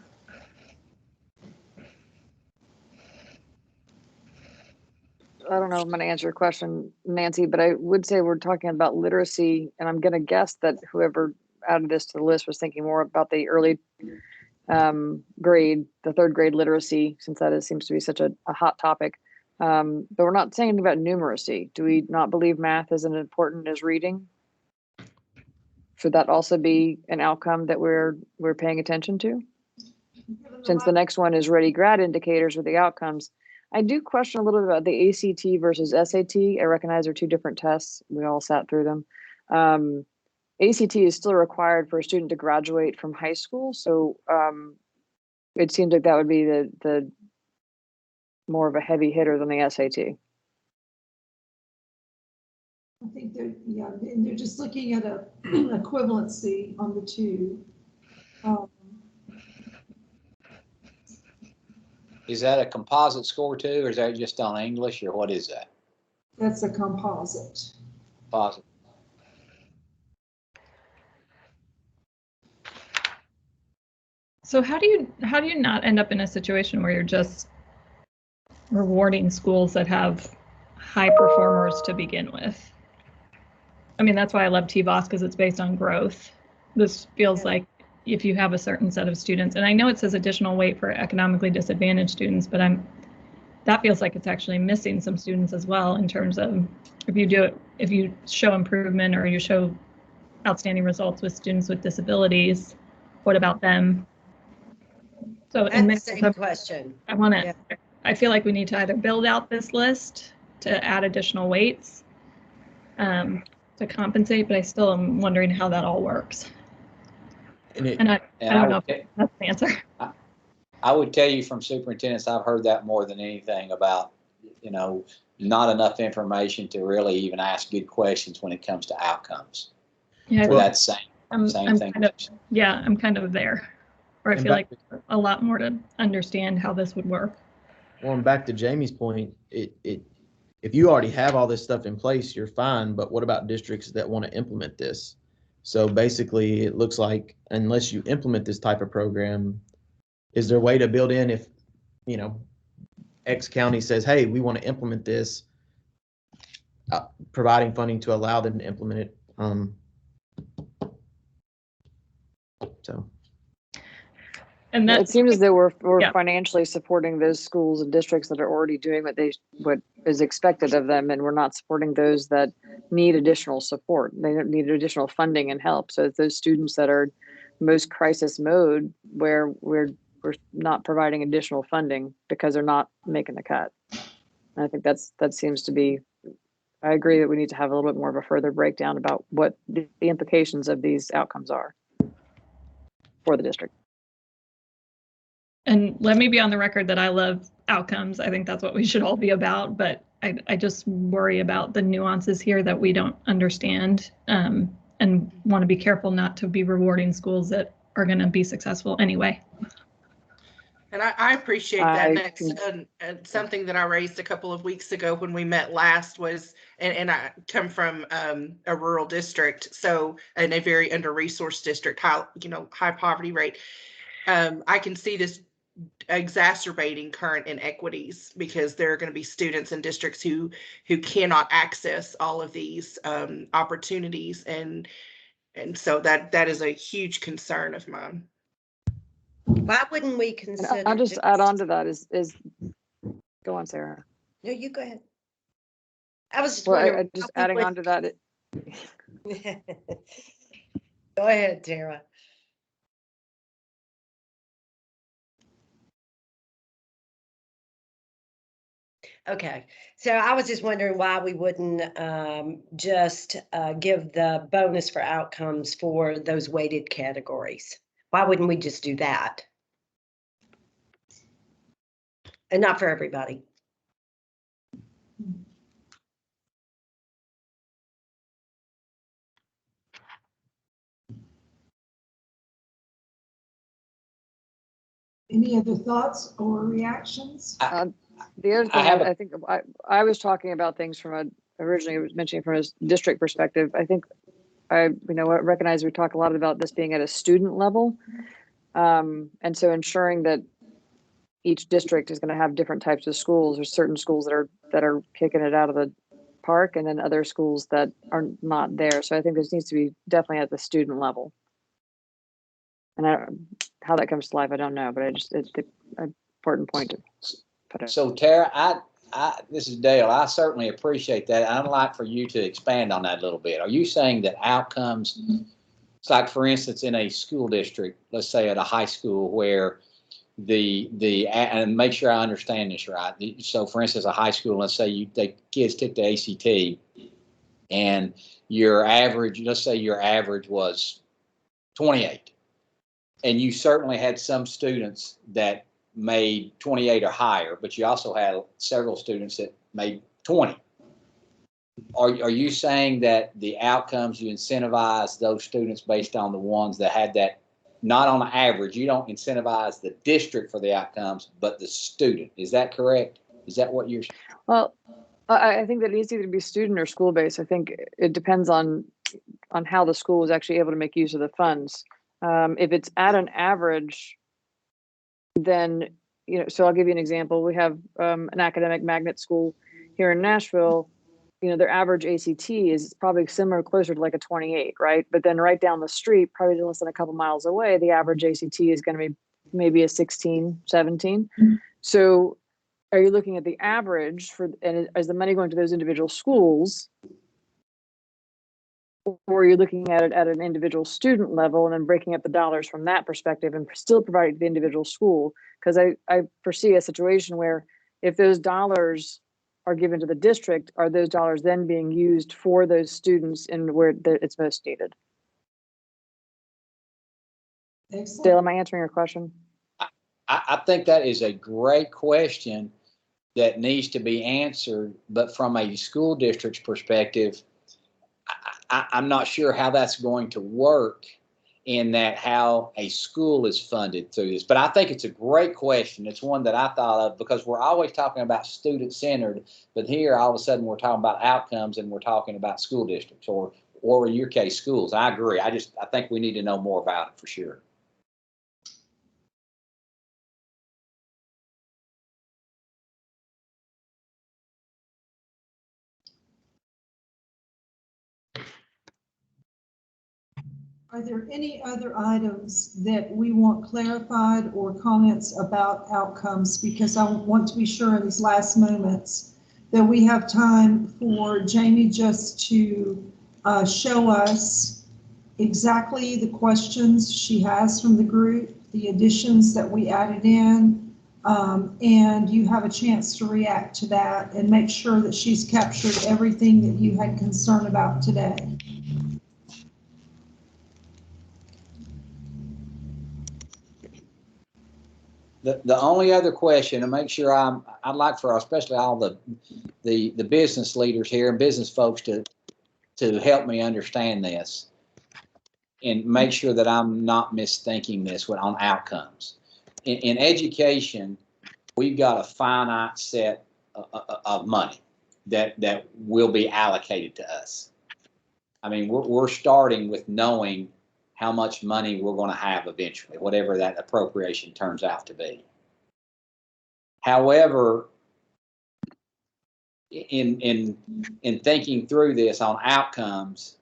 I don't know if I'm going to answer your question, Nancy, but I would say we're talking about literacy, and I'm going to guess that whoever added this to the list was thinking more about the early grade, the third grade literacy, since that seems to be such a hot topic. But we're not saying anything about numeracy. Do we not believe math is as important as reading? Should that also be an outcome that we're paying attention to? Since the next one is ready grad indicators or the outcomes. I do question a little bit about the ACT versus SAT. I recognize they're two different tests. We all sat through them. ACT is still required for a student to graduate from high school. So it seems like that would be the more of a heavy hitter than the SAT. I think they're just looking at an equivalency on the two. Is that a composite score too, or is that just on English, or what is that? That's a composite. Composite. So how do you not end up in a situation where you're just rewarding schools that have high performers to begin with? I mean, that's why I love TVOS, because it's based on growth. This feels like if you have a certain set of students, and I know it says additional weight for economically disadvantaged students, but that feels like it's actually missing some students as well, in terms of if you show improvement or you show outstanding results with students with disabilities, what about them? So That's the same question. I feel like we need to either build out this list to add additional weights to compensate, but I still am wondering how that all works. And I don't know if that's the answer. I would tell you from superintendents, I've heard that more than anything about, not enough information to really even ask good questions when it comes to outcomes. Yeah, For that same Same thing. I'm kind of there, where I And feel back like a lot more to understand how this would work. Well, and back to Jamie's point, if you already have all this stuff in place, you're fine. But what about districts that want to implement this? So basically, it looks like unless you implement this type of program, is there a way to build in if, you know, X county says, hey, we want to implement this, providing funding to allow them to implement it. So. And Well, that it seems as though we're yeah. financially supporting those schools and districts that are already doing what is expected of them, and we're not supporting those that need additional support. They don't need additional funding and help. So it's those students that are most crisis mode where we're not providing additional funding because they're not making the cut. And I think that seems to be. I agree that we need to have a little bit more of a further breakdown about what the implications of these outcomes are for the district. And let me be on the record that I love outcomes. I think that's what we should all be about, but I just worry about the nuances here that we don't understand, and want to be careful not to be rewarding schools that are going to be successful anyway. And I appreciate that. Next, something that I raised a couple of weeks ago when we met last was, and I come from a rural district, so in a very under-resourced district, high poverty rate. I can see this exacerbating current inequities because there are going to be students in districts who cannot access all of these opportunities, and so that is a huge concern of mine. Why wouldn't we consider? I'll just add on to that is go on, Sarah. No, you go ahead. I was just wondering. Just adding on to that. Go ahead, Tara. Okay, so I was just wondering why we wouldn't just give the bonus for outcomes for those weighted categories. Why wouldn't we just do that? And not for everybody. Any other thoughts or reactions? The other thing I think I was talking about things originally I was mentioning from a district perspective. I think I recognize we talk a lot about this being at a student level. And so ensuring that each district is going to have different types of schools. There's certain schools that are kicking it out of the park, and then other schools that are not there. So I think this needs to be definitely at the student level. And how that comes to life, I don't know, but it's an important point to put it. So Tara, this is Dale. I certainly appreciate that. I'd like for you to expand on that a little bit. Are you saying that outcomes, it's like, for instance, in a school district, let's say at a high school where and make sure I understand this right. So for instance, a high school, let's say the kids took the ACT and your average, let's say your average was 28. And you certainly had some students that made 28 or higher, but you also had several students that made 20. Are you saying that the outcomes, you incentivize those students based on the ones that had that, not on average? You don't incentivize the district for the outcomes, but the student. Is that correct? Is that what you're saying? Well, I think that it needs either to be student or school-based. I think it depends on how the school is actually able to make use of the funds. If it's at an average, then, so I'll give you an example. We have an academic magnet school here in Nashville. Their average ACT is probably closer to like a 28, right? But then right down the street, probably less than a couple miles away, the average ACT is going to be maybe a 16, 17. Mm-hmm. So are you looking at the average and is the money going to those individual schools? Or are you looking at it at an individual student level and then breaking up the dollars from that perspective and still providing the individual school? Because I foresee a situation where if those dollars are given to the district, are those dollars then being used for those students in where it's most needed? Excellent. Dale, am I answering your question? I think that is a great question that needs to be answered, but from a school district's perspective, I'm not sure how that's going to work in that how a school is funded through this. But I think it's a great question. It's one that I thought of because we're always talking about student-centered, but here all of a sudden we're talking about outcomes and we're talking about school districts or in your case, schools. I agree. I think we need to know more about it for sure. Are there any other items that we want clarified or comments about outcomes? Because I want to be sure in these last moments that we have time for Jamie just to show us exactly the questions she has from the group, the additions that we added in, and you have a chance to react to that and make sure that she's captured everything that you had concern about today. The only other question, to make sure I'd like for especially all the business leaders here and business folks to help me understand this and make sure that I'm not misthinking this on outcomes. In education, we've got a finite set of money that will be allocated to us. I mean, we're starting with knowing how much money we're going to have eventually, whatever that appropriation turns out to be. However, in thinking through this on outcomes,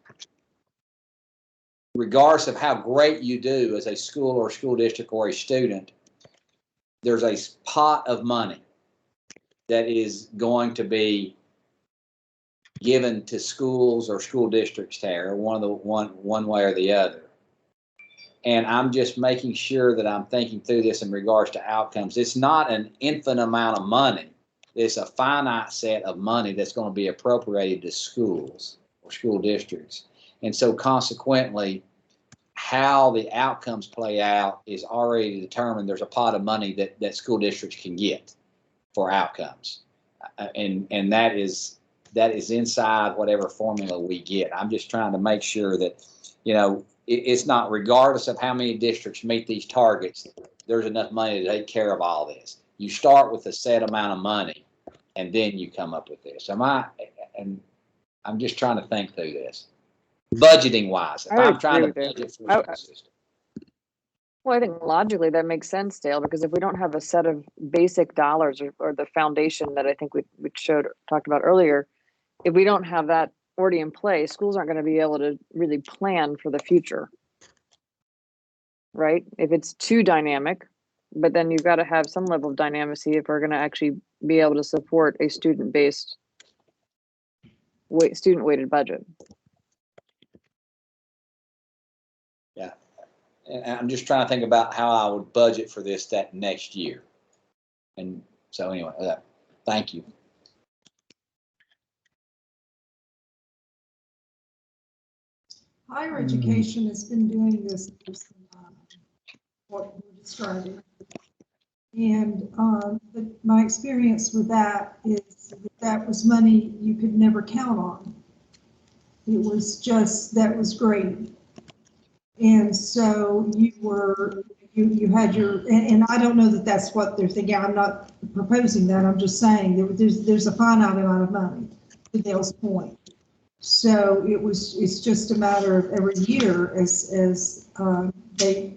regardless of how great you do as a school or school district or a student, there's a pot of money that is going to be given to schools or school districts there, one way or the other. And I'm just making sure that I'm thinking through this in regards to outcomes. It's not an infinite amount of money. It's a finite set of money that's going to be appropriated to schools or school districts. And so consequently, how the outcomes play out is already determined. There's a pot of money that school districts can get for outcomes. And that is inside whatever formula we get. I'm just trying to make sure that, it's not regardless of how many districts meet these targets, there's enough money to take care of all this. You start with a set amount of money and then you come up with this. And I'm just trying to think through this. Budgeting wise, if I'm trying to budget for a school system. Well, I think logically that makes sense, Dale, because if we don't have a set of basic dollars or the foundation that I think we talked about earlier, if we don't have that already in place, schools aren't going to be able to really plan for the future, right? If it's too dynamic, but then you've got to have some level of dynamicy if we're going to actually be able to support a student-based, student-weighted budget. Yeah, and I'm just trying to think about how I would budget for that next year. And so anyway, thank you. Higher education has been doing this, what we're describing. And my experience with that is that was money you could never count on. It was just, that was great. And so you had your, and I don't know that that's what they're thinking. I'm not proposing that. I'm just saying there's a finite amount of money, to Dale's point. So it's just a matter of every year as they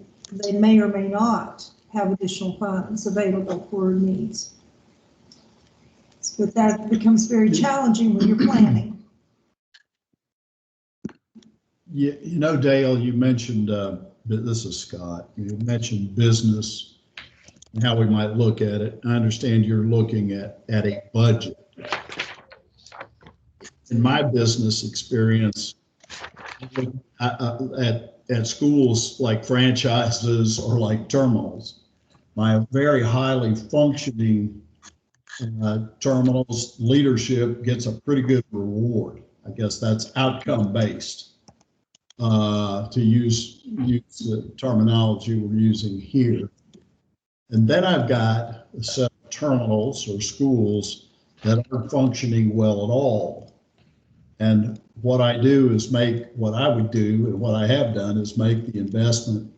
may or may not have additional funds available for needs. But that becomes very challenging when you're planning. Yeah, Dale, you mentioned, this is Scott, you mentioned business and how we might look at it. I understand you're looking at a budget. In my business experience, at schools like franchises or like terminals, my very highly functioning terminals leadership gets a pretty good reward. I guess that's outcome based, to use the terminology we're using here. And then I've got a set of terminals or schools that aren't functioning well at all. And what I do is what I would do and what I have done is make the investment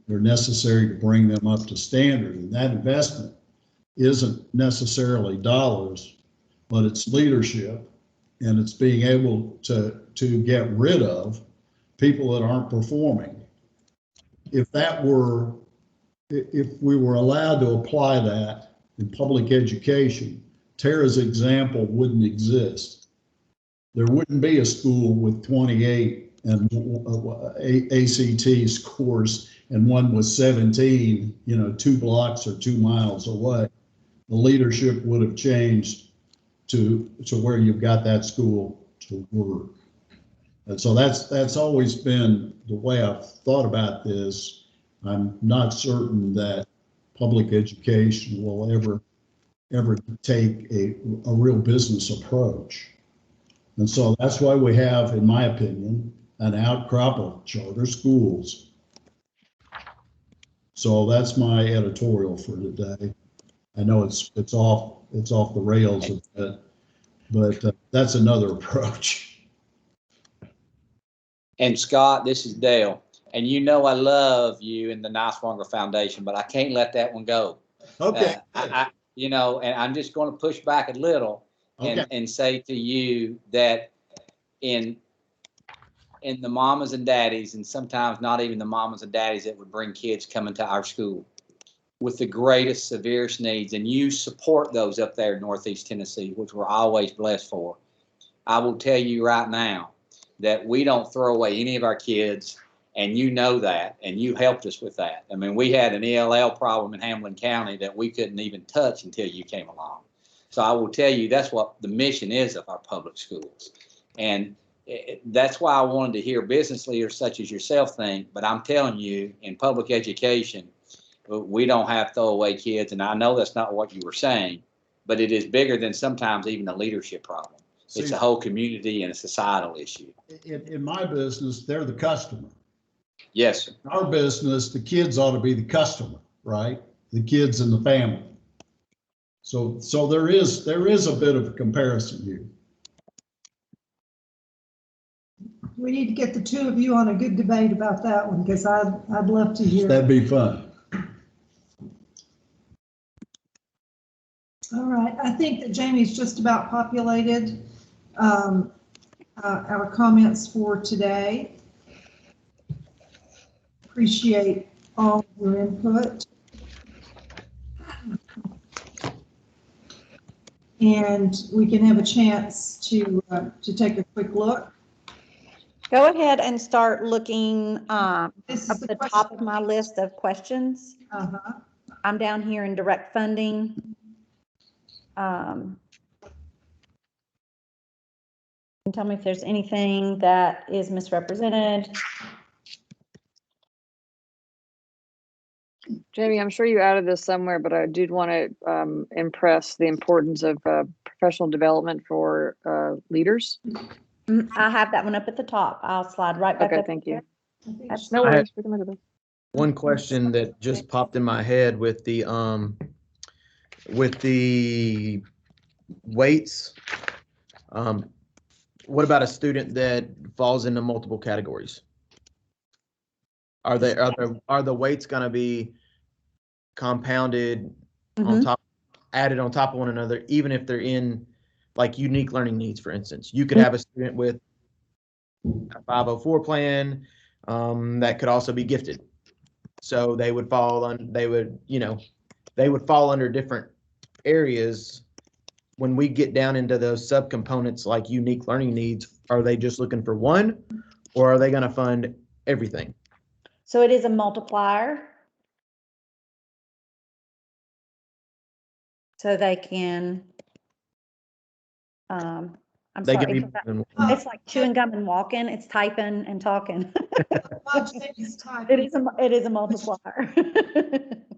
that are necessary to bring them up to standard. And that investment isn't necessarily dollars, but it's leadership, and it's being able to get rid of people that aren't performing. If we were allowed to apply that in public education, Tara's example wouldn't exist. There wouldn't be a school with 28 and ACT scores and one with 17, 2 blocks or 2 miles away. The leadership would have changed to where you've got that school to work. And so that's always been the way I've thought about this. I'm not certain that public education will ever take a real business approach. And so that's why we have, in my opinion, an outcrop of charter schools. So that's my editorial for today. I know it's off the rails a bit, but that's another approach. And Scott, this is Dale. And I love you and the Nice Longer Foundation, but I can't let that one go. Okay. And I'm just going to push back a little and say to you that in the mamas and daddies, and sometimes not even the mamas and daddies that would bring kids coming to our school with the greatest, severest needs, and you support those up there in Northeast Tennessee, which we're always blessed for. I will tell you right now that we don't throw away any of our kids, and you know that, and you helped us with that. I mean, we had an ELL problem in Hamlin County that we couldn't even touch until you came along. So I will tell you that's what the mission is of our public schools. And that's why I wanted to hear business leaders such as yourself think, but I'm telling you, in public education, we don't have throwaway kids. And I know that's not what you were saying, but it is bigger than sometimes even a leadership problem. It's a whole community and a societal issue. In my business, they're the customer. Yes, sir. In our business, the kids ought to be the customer, right? The kids and the family. So there is a bit of a comparison here. We need to get the two of you on a good debate about that one, because I'd love to hear. That'd be fun. All right, I think that Jamie's just about populated our comments for today. Appreciate all your input. And we can have a chance to take a quick look. Go ahead and start looking up the question. top of my list of questions. I'm down here in direct funding. And tell me if there's anything that is misrepresented. Jamie, I'm sure you added this somewhere, but I did want to impress the importance of professional development for leaders. I have that one up at the top. I'll slide right back up. Okay, thank you. That's No worries. We can look at this. One question that just popped in my head with the weights. What about a student that falls into multiple categories? Are the weights going to be compounded on top, added on top of one another, even if they're in like unique learning needs? For instance, you could have a student with a 504 plan that could also be gifted, so they would fall on they would fall under different areas. When we get down into those subcomponents like unique learning needs, are they just looking for one, or are they going to fund everything? So it is a multiplier. So they can, I'm They sorry, can be it's like chewing gum and walking, it's typing and talking. While Jamie's typing, It is a multiplier.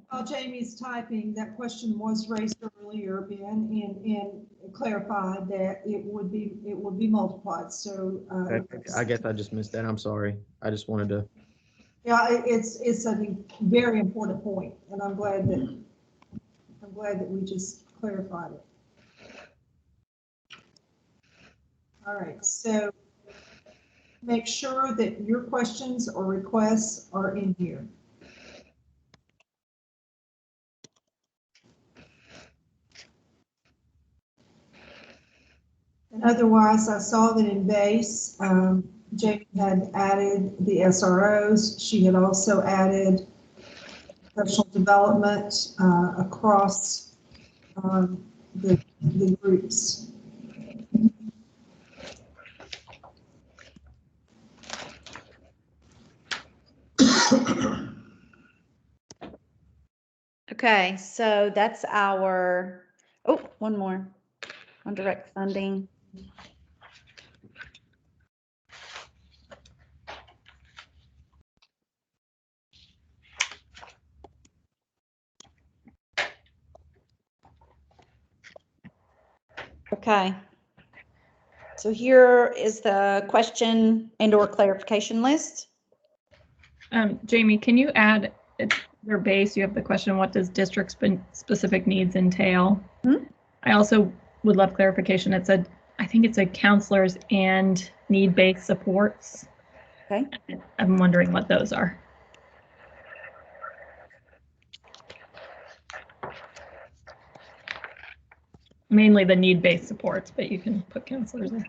while Jamie's typing, that question was raised earlier, Ben, and clarified that it would be multiplied. So I guess I just missed that. I'm sorry. I just wanted to. yeah, it's a very important point, and I'm glad that we just clarified it. All right, so make sure that your questions or requests are in here. And otherwise, I saw that in base, Jamie had added the SROs. She had also added professional development across the groups. Okay, so that's our, oh, one more on direct funding. Okay. So here is the question and/or clarification list. Jamie, can you add your base? You have the question, what does district-specific needs entail? Hmm? I also would love clarification. I think it said counselors and need-based supports. Okay. I'm wondering what those are. Mainly the need-based supports, but you can put counselors in.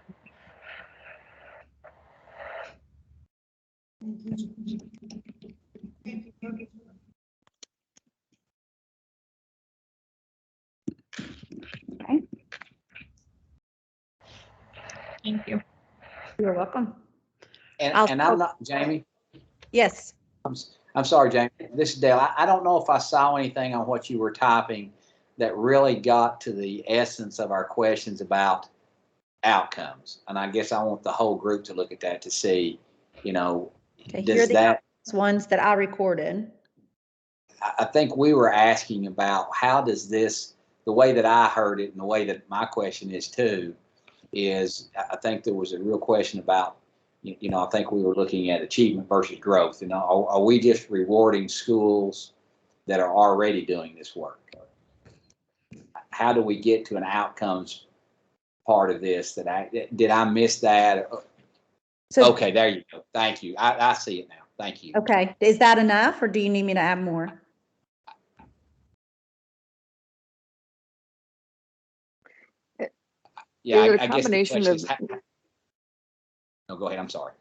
Okay. Thank you. You're welcome. And I'm not, Jamie, Yes. I'm sorry, Jamie. This is Dale. I don't know if I saw anything on what you were typing that really got to the essence of our questions about outcomes. And I guess I want the whole group to look at that to see, you know, Okay, does here are the that, ones that I recorded. I think we were asking about how does this, the way that I heard it and the way that my question is too, is I think there was a real question about, you know, I think we were looking at achievement versus growth. You know, are we just rewarding schools that are already doing this work? How do we get to an outcomes part of this did I miss that? So, Okay, there you go. Thank you. I see it now. Thank you. okay, is that enough or do you need me to add more? Yeah, I guess the question is, no, go ahead. I'm sorry.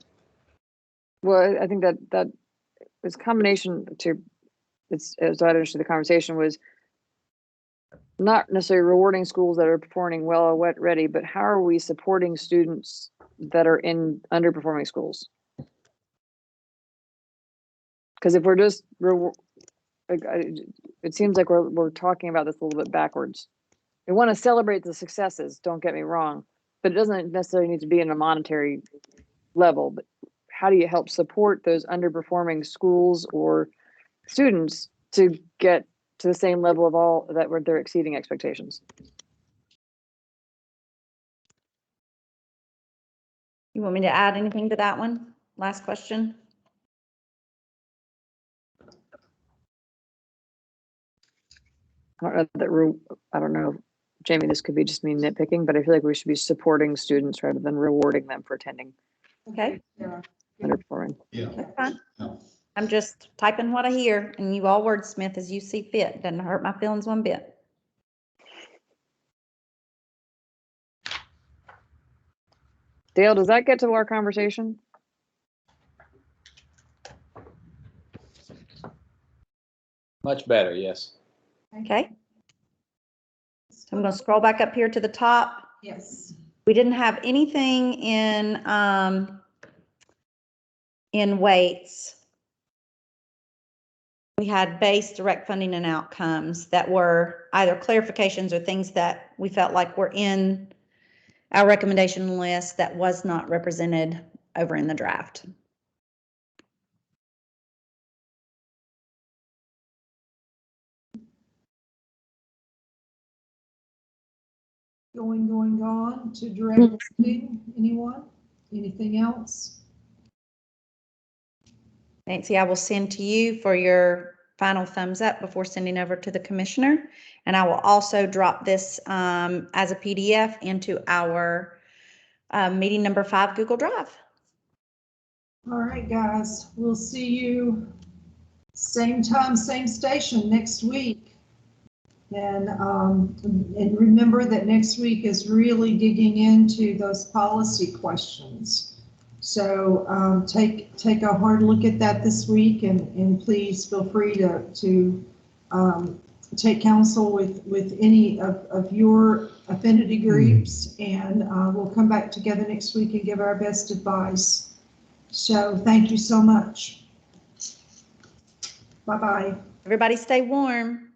Well, I think that it's a combination to, it's, as I understood the conversation, was not necessarily rewarding schools that are performing well or wet ready, but how are we supporting students that are in underperforming schools? Because if we're just, it seems like we're talking about this a little bit backwards. We want to celebrate the successes, don't get me wrong, but it doesn't necessarily need to be in a monetary level. But how do you help support those underperforming schools or students to get to the same level of all that where they're exceeding expectations? You want me to add anything to that one? Last question. I don't know, Jamie, this could be just me nitpicking, but I feel like we should be supporting students rather than rewarding them for attending. Okay. Underperforming. Yeah. That's fine. Yeah. I'm just typing what I hear and you all wordsmith as you see fit. Doesn't hurt my feelings one bit. Dale, does that get to our conversation? Much better, yes. Okay. So I'm going to scroll back up here to the top. Yes. We didn't have anything in weights. We had base, direct funding, and outcomes that were either clarifications or things that we felt like were in our recommendation list that was not represented over in the draft. Going to direct funding. Anyone? Anything else? Nancy, I will send to you for your final thumbs up before sending over to the commissioner. And I will also drop this as a PDF into our meeting number 5, Google Drive. All right, guys, we'll see you same time, same station next week. And remember that next week is really digging into those policy questions. So take a hard look at that this week, and please feel free to take counsel with any of your affinity groups, and we'll come back together next week and give our best advice. So thank you so much. Bye-bye. Everybody stay warm.